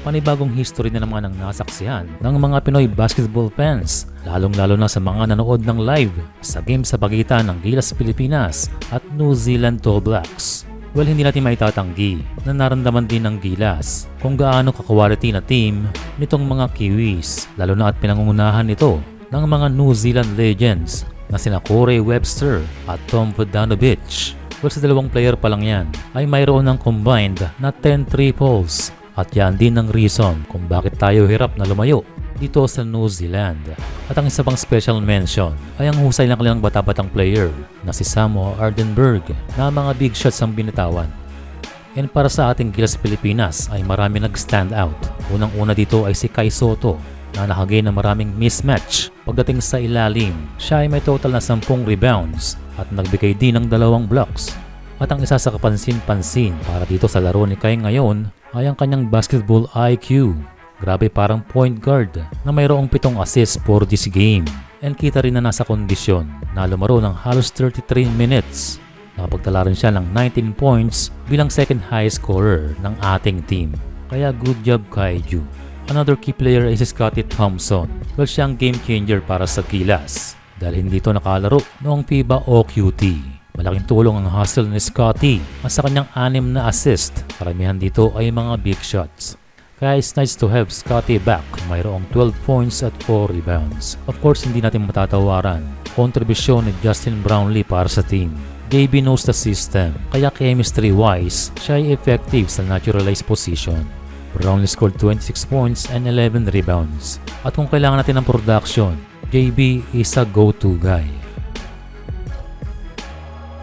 panibagong history na naman ang nasaksihan ng mga Pinoy basketball fans, lalong-lalo na sa mga nanood ng live sa game sa pagitan ng Gilas Pilipinas at New Zealand All Blacks. Well, hindi natin maitatanggi na naramdaman din ng Gilas kung gaano ka-quality na team nitong mga Kiwis, lalo na at pinangungunahan ito ng mga New Zealand legends na sina Corey Webster at Tom Vodanovic. Well, sa dalawang player pa lang yan ay mayroon ng combined na 10 triples at yan din ang reason kung bakit tayo hirap na lumayo dito sa New Zealand. At ang isa pang special mention ay ang husay ng kanilang bata-batang player na si Samo Ardenberg na mga big shots ang binitawan. And para sa ating Gilas Pilipinas ay marami nag-stand out. Unang-una dito ay si Kai Soto na nakagain ng maraming mismatch pagdating sa ilalim. Siya ay may total na 10 rebounds at nagbigay din ng 2 blocks. At ang isa sa kapansin-pansin para dito sa laro ni Kai ngayon ay ang kanyang basketball IQ. Grabe, parang point guard na mayroong 7 assists for this game. And kita rin na nasa kondisyon na lumaro ng halos 33 minutes. Nakapagtala rin siya ng 19 points bilang second high scorer ng ating team. Kaya good job Kaiju. Another key player is Scottie Thompson. Well, siya ang game changer para sa Gilas dahil hindi ito nakalaro noong FIBA OQT. Malaking tulong ang hustle ni Scottie at sa kanyang 6 na assist. Karamihan dito ay mga big shots. Kaya it's nice to have Scottie back. Mayroong 12 points at 4 rebounds. Of course, hindi natin matatawaran kontribusyon ni Justin Brownlee para sa team. JB knows the system, kaya chemistry-wise, siya ay effective sa naturalized position. Brownlee scored 26 points and 11 rebounds. At kung kailangan natin ng production, JB is a go-to guy.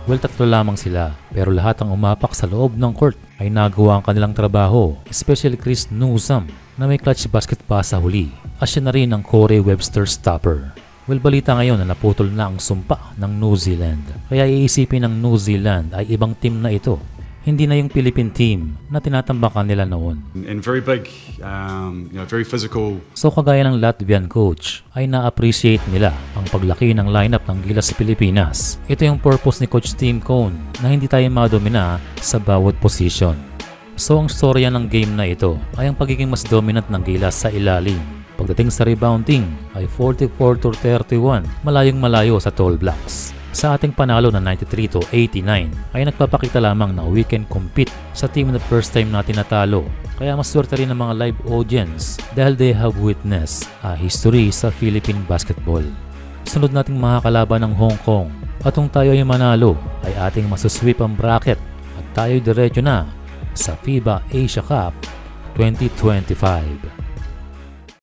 Well, 3 lamang sila, pero lahat ang umapak sa loob ng court ay nagawa ang kanilang trabaho, especially Chris Newsome na may clutch basket pa sa huli, at siya na rin ang Corey Webster stopper. Well, balita ngayon na naputol na ang sumpa ng New Zealand, kaya iisipin ng New Zealand ay ibang team na ito. Hindi na yung Philippine team na tinatambakan nila noon. And very big, very physical. So kagaya ng Latvian coach ay na-appreciate nila ang paglaki ng lineup ng Gilas Pilipinas. Ito yung purpose ni Coach Tim Cone na hindi tayo madomina sa bawat position. So ang storya ng game na ito ay ang pagiging mas dominant ng Gilas sa ilalim. Pagdating sa rebounding ay 44-31, malayong malayo sa Tall Blacks. Sa ating panalo na 93-89 ay nagpapakita lamang na we can compete sa team na first time natin natalo. Kaya maswerte rin ang mga live audience dahil they have witnessed a history sa Philippine basketball. Sunod nating makakalaban ng Hong Kong at kung tayo ay manalo ay ating masusweep ang bracket at tayo diretso na sa FIBA Asia Cup 2025.